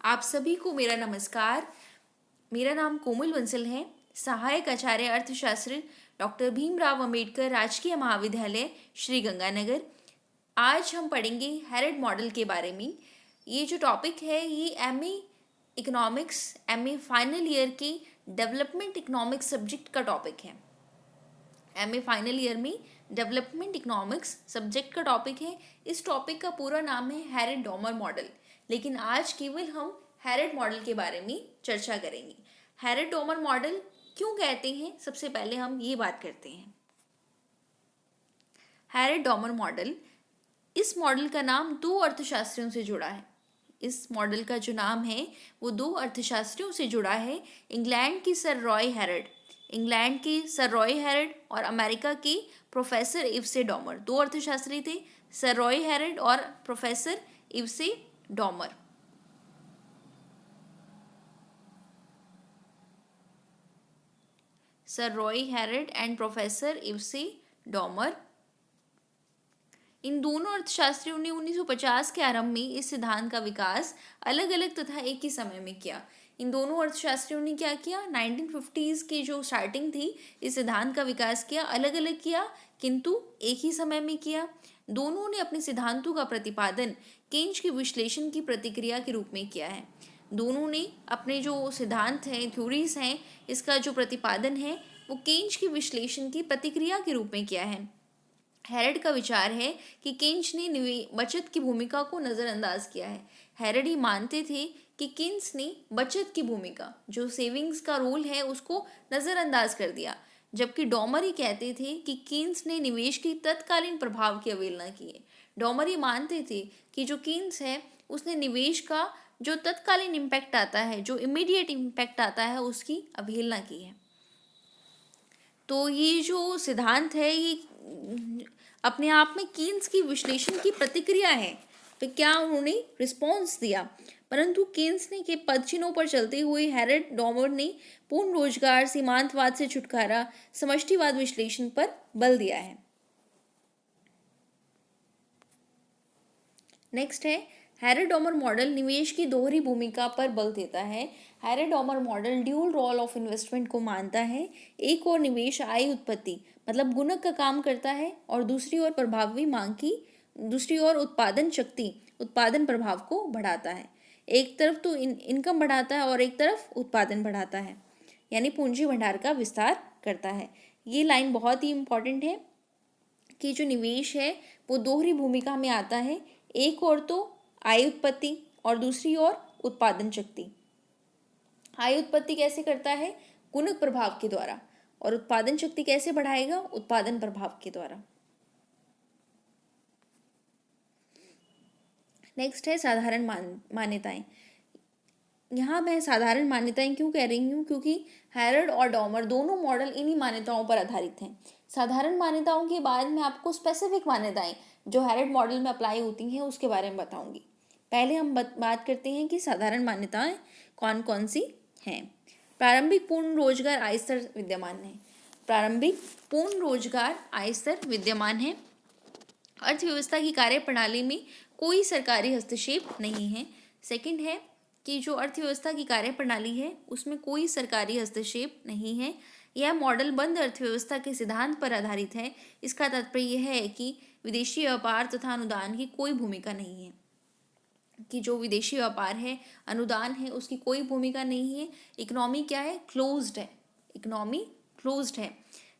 आप सभी को मेरा नमस्कार। मेरा नाम कोमल बंसल है। सहायक आचार्य अर्थशास्त्र डॉक्टर भीमराव अंबेडकर राजकीय महाविद्यालय श्री गंगानगर। आज हम पढ़ेंगे हैरड मॉडल के बारे में। ये जो टॉपिक है ये एमए फाइनल ईयर की डेवलपमेंट इकोनॉमिक्स सब्जेक्ट का टॉपिक है। एमए फाइनल ईयर में डेवलपमेंट इकोनॉमिक्स सब्जेक्ट का टॉपिक है। इस टॉपिक का पूरा नाम है हैरड डॉमर मॉडल, लेकिन आज केवल हम हैरड मॉडल के बारे में चर्चा करेंगे। हैरड डॉमर मॉडल क्यों कहते हैं, सबसे पहले हम ये बात करते हैं। हैरड डॉमर मॉडल, इस मॉडल का नाम दो अर्थशास्त्रियों से जुड़ा है। इस मॉडल का जो नाम है वो दो अर्थशास्त्रियों से जुड़ा है। इंग्लैंड की सर रॉय हैरड और अमेरिका के प्रोफेसर इवसे डॉमर, दो अर्थशास्त्री थे, सर रॉय हैरड और professor Evsey Domar. Sir Roy Harrod and professor Evsey Domar. इन दोनों अर्थशास्त्रियों ने 1950 के आरंभ में इस सिद्धांत का विकास अलग अलग तथा एक ही समय में किया। इन दोनों अर्थशास्त्रियों ने क्या किया, 1950s की जो स्टार्टिंग थी इस सिद्धांत का विकास किया, अलग अलग किया किंतु एक ही समय में किया। दोनों ने अपने सिद्धांतों का प्रतिपादन केन्ज के विश्लेषण की प्रतिक्रिया के रूप में किया है। दोनों ने अपने जो सिद्धांत हैं, थ्योरीज हैं, इसका जो प्रतिपादन है वो केन्ज के विश्लेषण की प्रतिक्रिया के रूप में किया है। हैरड का विचार है कि केन्ज ने बचत की भूमिका को नज़रअंदाज किया है। हैरड ही मानते थे कि केन्स ने बचत की भूमिका, जो सेविंग्स का रोल है, उसको नज़रअंदाज कर दिया, जबकि डॉमर ही कहते थे कि केन्स ने निवेश के तत्कालीन प्रभाव की अवहेलना की है। डॉमर ही मानते थे कि जो केन्स है उसने निवेश का जो तत्कालीन इम्पैक्ट आता है, जो इमीडिएट इम्पैक्ट आता है, उसकी अवहेलना की है। तो ये जो सिद्धांत है ये अपने आप में केन्स की विश्लेषण की प्रतिक्रिया है। तो क्या उन्होंने रिस्पॉन्स दिया, परंतु केन्स ने के पदचिन्हों पर चलते हुए हैरड डॉमर ने पूर्ण रोजगार, सीमांतवाद से छुटकारा, समष्टिवाद विश्लेषण पर बल दिया है। नेक्स्ट है हैरड डॉमर मॉडल निवेश की दोहरी भूमिका पर बल देता है। Harrod Domar model dual role of investment को मानता है। एक और निवेश आय उत्पत्ति मतलब गुणक का काम करता है और दूसरी ओर प्रभावी मांग की, दूसरी ओर उत्पादन शक्ति, उत्पादन प्रभाव को बढ़ाता है। एक तरफ तो इनकम बढ़ाता है और एक तरफ उत्पादन बढ़ाता है, यानी पूंजी भंडार का विस्तार करता है। ये लाइन बहुत ही इम्पॉर्टेंट है कि जो निवेश है वो दोहरी भूमिका में आता है। एक और तो आय उत्पत्ति और दूसरी ओर उत्पादन शक्ति। आय उत्पत्ति कैसे करता है, गुणक प्रभाव के द्वारा, और उत्पादन शक्ति कैसे बढ़ाएगा, उत्पादन प्रभाव के द्वारा। नेक्स्ट है साधारण मान्यताएं। यहाँ मैं साधारण मान्यताएं क्यों कह रही हूँ, क्योंकि हैरड और डॉमर दोनों मॉडल इन्हीं मान्यताओं पर आधारित हैं। साधारण मान्यताओं के बाद मैं आपको स्पेसिफिक मान्यताएं जो हैरड मॉडल में अप्लाई होती हैं उसके बारे में बताऊंगी। पहले हम बात करते हैं कि साधारण मान्यताएं कौन कौन सी हैं। प्रारंभिक पूर्ण रोजगार आय स्तर विद्यमान है। प्रारंभिक पूर्ण रोजगार आय स्तर विद्यमान है। अर्थव्यवस्था की कार्यप्रणाली में कोई सरकारी हस्तक्षेप नहीं है। सेकंड है कि जो अर्थव्यवस्था की कार्यप्रणाली है उसमें कोई सरकारी हस्तक्षेप नहीं है। यह मॉडल बंद अर्थव्यवस्था के सिद्धांत पर आधारित है। इसका तात्पर्य यह है कि विदेशी व्यापार तथा अनुदान की कोई भूमिका नहीं है, कि जो विदेशी व्यापार है, अनुदान है, उसकी कोई भूमिका नहीं है। इकोनॉमी क्या है, क्लोज्ड है। इकोनॉमी क्लोज्ड है।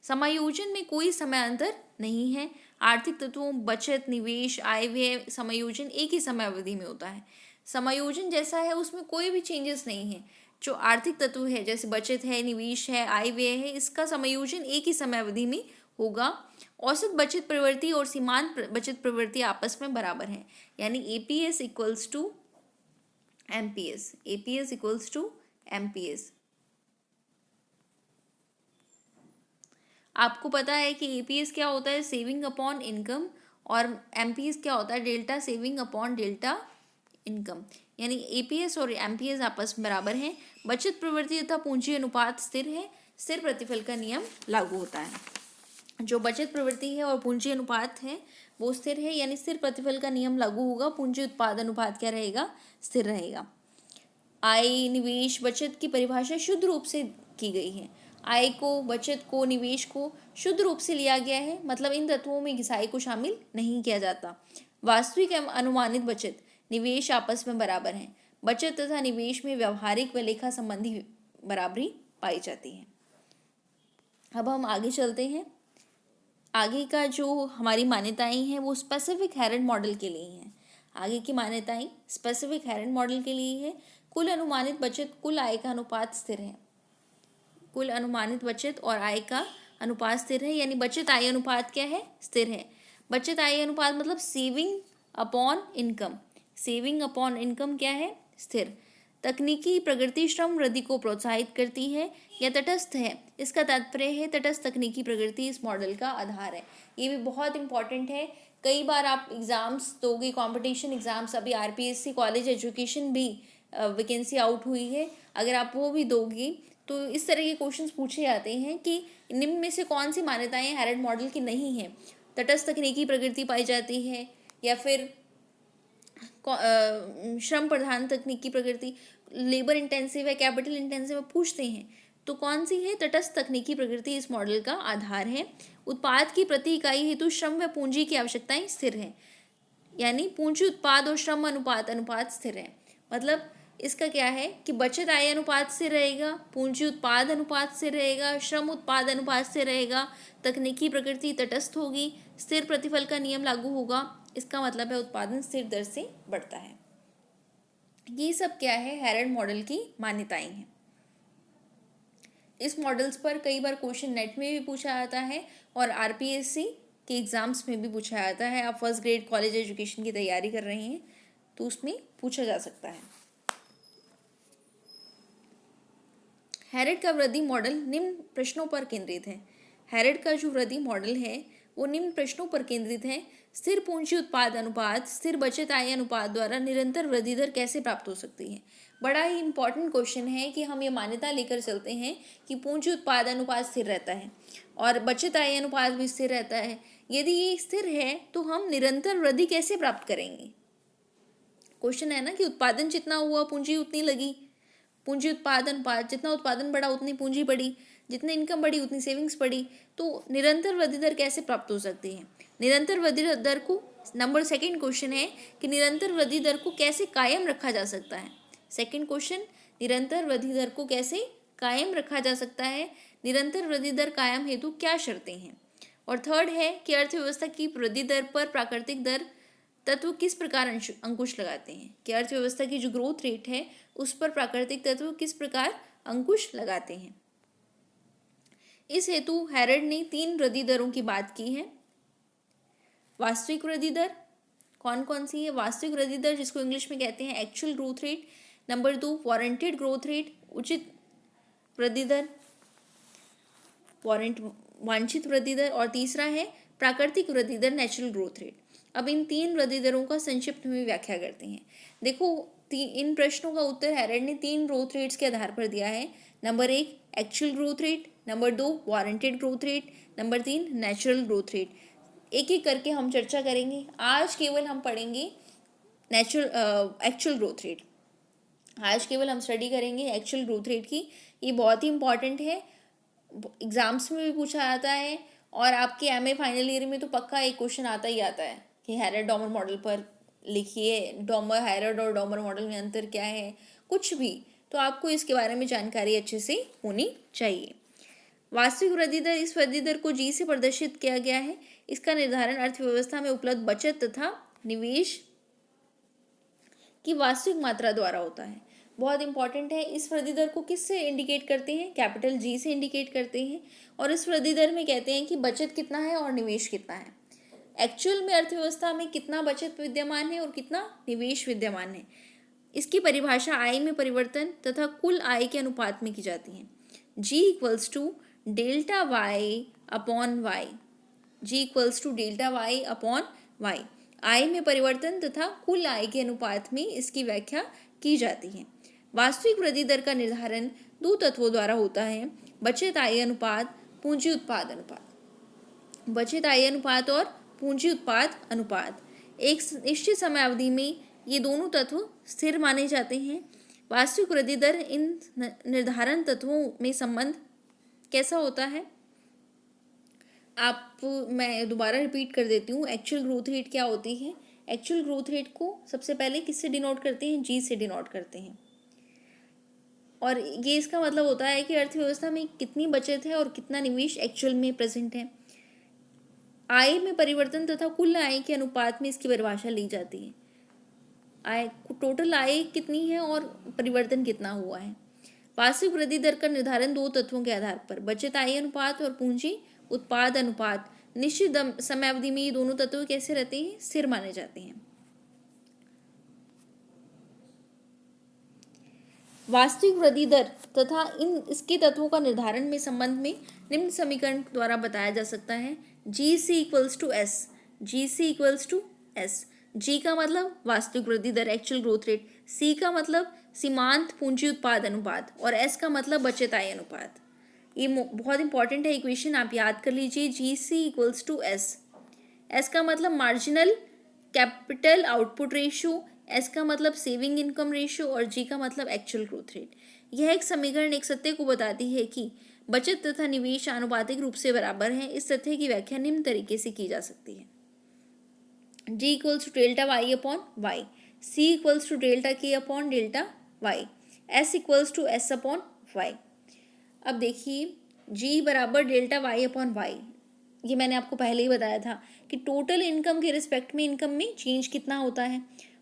समायोजन में कोई समयांतर नहीं है। आर्थिक तत्वों बचत, निवेश, आय व्यय समायोजन एक ही समय अवधि में होता है। समायोजन जैसा है उसमें कोई भी चेंजेस नहीं है। जो आर्थिक तत्व है जैसे बचत है, निवेश है, आय व्यय है, इसका समायोजन एक ही समय अवधि में होगा। औसत बचत प्रवृत्ति और सीमांत बचत प्रवृत्ति आपस में बराबर है, यानी APS equals to MPS. APS equals to MPS. आपको पता है कि एपीएस क्या होता है, सेविंग अपॉन इनकम, और एमपीएस क्या होता है, delta saving upon delta income, यानी एपीएस और एमपीएस आपस में बराबर हैं। बचत प्रवृत्ति तथा पूंजी अनुपात स्थिर है। स्थिर प्रतिफल का नियम लागू होता है। जो बचत प्रवृत्ति है और पूंजी अनुपात है वो स्थिर है, यानी स्थिर प्रतिफल का नियम लागू होगा। पूंजी उत्पाद अनुपात क्या रहेगा, स्थिर रहेगा। आय, निवेश, बचत की परिभाषा शुद्ध रूप से की गई है। आय को, बचत को, निवेश को शुद्ध रूप से लिया गया है, मतलब इन तत्वों में घिसाई को शामिल नहीं किया जाता। वास्तविक एवं अनुमानित बचत, निवेश आपस में बराबर हैं। बचत तथा निवेश में व्यवहारिक व लेखा संबंधी बराबरी पाई जाती है। अब हम आगे चलते हैं। आगे का जो हमारी मान्यताएं हैं वो स्पेसिफिक हेरेड मॉडल के लिए हैं। आगे की मान्यताएं स्पेसिफिक हेरेड मॉडल के लिए है। कुल अनुमानित बचत कुल आय का अनुपात स्थिर है। कुल अनुमानित बचत और आय का अनुपात स्थिर है, यानी बचत आय अनुपात क्या है? स्थिर है। बचत आय अनुपात मतलब saving upon income. Saving upon income क्या है? स्थिर। तकनीकी प्रगति श्रम वृद्धि को प्रोत्साहित करती है या तटस्थ है। इसका तात्पर्य है तटस्थ तकनीकी प्रगति इस मॉडल का आधार है। ये भी बहुत इंपॉर्टेंट है। कई बार आप एग्जाम्स दोगे, कंपटीशन एग्जाम्स, अभी आरपीएससी कॉलेज एजुकेशन भी वैकेंसी आउट हुई है, अगर आप वो भी दोगे तो इस तरह के क्वेश्चंस पूछे जाते हैं कि निम्न में से कौन सी मान्यताएं हेरेड मॉडल की नहीं है। तटस्थ तकनीकी प्रगति पाई जाती है या फिर श्रम प्रधान तकनीकी प्रगति, लेबर इंटेंसिव है, कैपिटल इंटेंसिव है, पूछते हैं तो कौन सी है? तटस्थ तकनीकी प्रगति इस मॉडल का आधार है। उत्पाद की प्रति इकाई हेतु श्रम व पूंजी की आवश्यकताएं स्थिर है, यानी पूंजी उत्पाद और श्रम अनुपात स्थिर है। मतलब इसका क्या है कि बचत आय अनुपात से रहेगा, पूंजी उत्पाद अनुपात से रहेगा, श्रम उत्पाद अनुपात से रहेगा, तकनीकी प्रकृति तटस्थ होगी, स्थिर प्रतिफल का नियम लागू होगा। इसका मतलब है उत्पादन स्थिर दर से बढ़ता है। ये सब क्या है? हेरेड मॉडल की मान्यताएं हैं। इस मॉडल्स पर कई बार क्वेश्चन नेट में भी पूछा जाता है और आरपीएससी के एग्जाम्स में भी पूछा जाता है। आप फर्स्ट ग्रेड कॉलेज एजुकेशन की तैयारी कर रहे हैं तो उसमें पूछा जा सकता है। हेरेड का वृद्धि मॉडल निम्न प्रश्नों पर केंद्रित है। हेरेड का जो वृद्धि मॉडल है वो निम्न प्रश्नों पर केंद्रित है। स्थिर पूंजी उत्पाद अनुपात स्थिर बचत आय अनुपात द्वारा निरंतर वृद्धि दर कैसे प्राप्त हो सकती है? बड़ा ही इंपॉर्टेंट क्वेश्चन है कि हम ये मान्यता लेकर चलते हैं कि पूंजी उत्पाद अनुपात स्थिर रहता है और बचत आय अनुपात भी स्थिर रहता है। यदि ये स्थिर है तो हम निरंतर वृद्धि कैसे प्राप्त करेंगे? क्वेश्चन है ना कि उत्पादन जितना हुआ पूंजी उतनी लगी। पूंजी उत्पादन अनुपात, जितना उत्पादन बढ़ा उतनी पूंजी बढ़ी, जितनी इनकम बढ़ी उतनी सेविंग्स बढ़ी। तो निरंतर वृद्धि दर कैसे प्राप्त हो सकती है? निरंतर वृद्धि दर को, नंबर सेकंड क्वेश्चन है कि निरंतर वृद्धि दर को कैसे कायम रखा जा सकता है? सेकंड क्वेश्चन, निरंतर वृद्धि दर को कैसे कायम रखा जा सकता है? निरंतर वृद्धि दर कायम हेतु क्या शर्तें हैं? और थर्ड है कि अर्थव्यवस्था की वृद्धि दर पर प्राकृतिक दर तत्व किस प्रकार अंकुश लगाते हैं? कि अर्थव्यवस्था की जो ग्रोथ रेट है उस पर प्राकृतिक तत्व किस प्रकार अंकुश लगाते हैं? इस हेतु हेरेड ने 3 वृद्धि दरों की बात की है। वास्तविक वृद्धि दर कौन कौन सी है? वास्तविक वृद्धि दर जिसको इंग्लिश में कहते हैं actual growth rate. Number 2 warranted growth rate, उचित वृद्धि दर, वांछित वृद्धि दर। और तीसरा है प्राकृतिक वृद्धि दर, नेचुरल ग्रोथ रेट। अब इन 3 वृद्धि दरों का संक्षिप्त में व्याख्या करते हैं। देखो, इन प्रश्नों का उत्तर हेरेड ने 3 ग्रोथ रेट्स के आधार पर दिया है। Number 1 actual growth rate, number 2 warranted growth rate, number 3 natural growth rate. एक एक करके हम चर्चा करेंगे। आज केवल हम पढ़ेंगे एक्चुअल ग्रोथ रेट। आज केवल हम स्टडी करेंगे एक्चुअल ग्रोथ रेट की। ये बहुत ही इंपॉर्टेंट है, एग्जाम्स में भी पूछा जाता है और आपके एमए फाइनल ईयर में तो पक्का एक क्वेश्चन आता ही आता है कि हेरेड डॉमर मॉडल पर लिखिए, हेरेड और डॉमर मॉडल में अंतर क्या है, कुछ भी। तो आपको इसके बारे में जानकारी अच्छे से होनी चाहिए। वास्तविक वृद्धि दर, इस वृद्धि दर को जी से प्रदर्शित किया गया है। इसका निर्धारण अर्थव्यवस्था में उपलब्ध बचत तथा निवेश की वास्तविक मात्रा द्वारा होता है। बहुत इंपॉर्टेंट है। इस वृद्धि दर को किससे इंडिकेट करते हैं? कैपिटल जी से इंडिकेट करते हैं। और इस वृद्धि दर में कहते हैं कि बचत कितना है और निवेश कितना है। एक्चुअल में अर्थव्यवस्था में कितना बचत विद्यमान है और कितना निवेश विद्यमान है, इसकी परिभाषा आय में परिवर्तन तथा कुल आय के अनुपात में की जाती है। G equals to delta Y upon Y. G equals to delta Y upon Y. आय में परिवर्तन तथा कुल आय के अनुपात में इसकी व्याख्या की जाती है। वास्तविक वृद्धि दर का निर्धारण 2 तत्वों द्वारा होता है, बचत आय अनुपात, पूंजी उत्पाद अनुपात। बचत आय अनुपात और पूंजी उत्पाद अनुपात। एक निश्चित समय अवधि में ये दोनों तत्व स्थिर माने जाते हैं। वास्तविक वृद्धि दर इन निर्धारण तत्वों में संबंध कैसा होता है? मैं दोबारा रिपीट कर देती हूँ। एक्चुअल ग्रोथ रेट क्या होती है? एक्चुअल ग्रोथ रेट को सबसे पहले किससे डिनोट करते हैं? जी से डिनोट करते हैं। और ये इसका मतलब होता है कि अर्थव्यवस्था में कितनी बचत है और कितना निवेश एक्चुअल में प्रेजेंट है। आय में परिवर्तन तथा कुल आय के अनुपात में इसकी परिभाषा ली जाती है। आय, टोटल आय कितनी है और परिवर्तन कितना हुआ है। वार्षिक वृद्धि दर का निर्धारण दो तत्वों के आधार पर, बचत आय अनुपात और पूंजी उत्पाद अनुपात। निश्चित समयावधि में ये दोनों तत्व कैसे रहते हैं? स्थिर माने जाते हैं। वास्तविक वृद्धि दर तथा इसके तत्वों का निर्धारण में संबंध में निम्न समीकरण द्वारा बताया जा सकता है। G C equals to S. G C equals to S. G का मतलब वास्तविक वृद्धि दर, एक्चुअल ग्रोथ रेट। सी का मतलब सीमांत पूंजी उत्पाद अनुपात और एस का मतलब बचत आय अनुपात। ये बहुत इंपॉर्टेंट है इक्वेशन, आप याद कर लीजिए। जी C equals to S. S का मतलब marginal capital output ratio, S का मतलब सेविंग इनकम रेशियो और जी का मतलब एक्चुअल ग्रोथ रेट। यह एक समीकरण एक सत्य को बताती है कि बचत तथा निवेश आनुपातिक रूप से बराबर हैं। इस तथ्य की व्याख्या निम्न तरीके से की जा सकती है। G equals to delta Y upon Y, C equals to delta K upon delta Y, S equals to S upon Y. अब देखिए, जी बराबर डेल्टा वाई अपॉन वाई, ये मैंने आपको पहले ही बताया था कि टोटल इनकम के रिस्पेक्ट में इनकम में चेंज कितना होता है।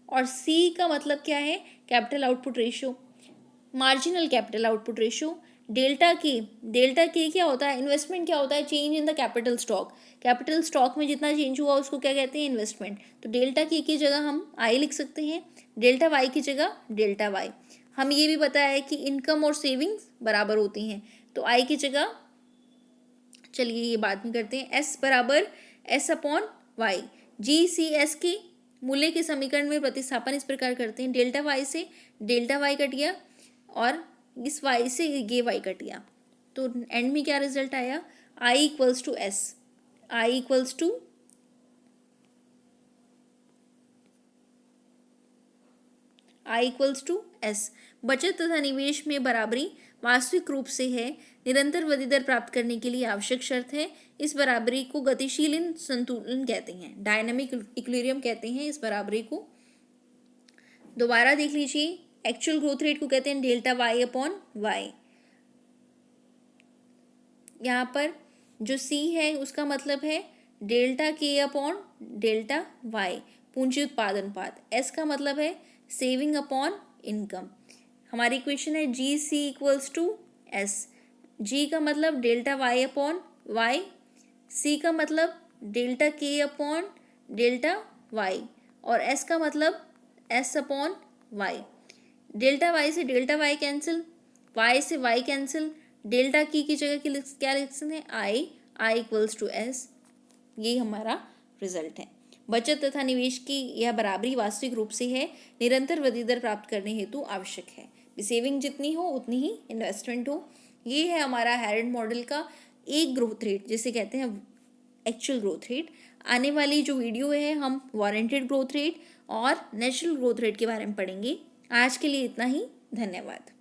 और सी का मतलब क्या है? Capital output ratio, marginal capital output ratio. Delta के क्या होता है? इन्वेस्टमेंट क्या होता है? Change in the capital stock. Capital stock में जितना चेंज हुआ उसको क्या कहते हैं? इन्वेस्टमेंट। तो डेल्टा के की जगह हम आई लिख सकते हैं, डेल्टा वाई की जगह डेल्टा वाई। हम ये भी पता है कि इनकम और सेविंग्स बराबर होती हैं, तो आई की जगह, चलिए ये बाद में करते हैं, एस बराबर एस अपॉन वाई। जी सी एस के मूल्य के समीकरण में प्रतिस्थापन इस प्रकार करते हैं। डेल्टा वाई से डेल्टा वाई कट गया और इस वाई से ये वाई कट गया, तो एंड में क्या रिजल्ट आया? I equals to S. I equals to S. बचत तथा निवेश में बराबरी वास्तविक रूप से है, निरंतर वृद्धि दर प्राप्त करने के लिए आवश्यक शर्त है। इस बराबरी को गतिशील संतुलन कहते हैं, डायनामिक इक्विलिब्रियम कहते हैं इस बराबरी को। दोबारा देख लीजिए, एक्चुअल ग्रोथ रेट को कहते हैं डेल्टा वाई अपॉन वाई। यहाँ पर जो सी है उसका मतलब है delta K upon delta Y, पूंजी उत्पाद अनुपात। एस का मतलब है सेविंग अपॉन इनकम। हमारी इक्वेशन है G C equals to S. G का मतलब delta Y upon Y, C का मतलब delta K upon delta Y और एस का मतलब S upon Y. Delta Y से डेल्टा वाई कैंसिल, वाई से वाई कैंसिल, डेल्टा की जगह की क्या लिख सकते हैं? I equals to S. ये हमारा रिजल्ट है। बचत तथा निवेश की यह बराबरी वास्तविक रूप से है, निरंतर वृद्धि दर प्राप्त करने हेतु आवश्यक है। सेविंग जितनी हो उतनी ही इन्वेस्टमेंट हो। ये है हमारा हैरड मॉडल का एक ग्रोथ रेट, जिसे कहते हैं एक्चुअल ग्रोथ रेट। आने वाली जो वीडियो है हम वारंटेड ग्रोथ रेट और नेचुरल ग्रोथ रेट के बारे में पढ़ेंगे। आज के लिए इतना ही, धन्यवाद।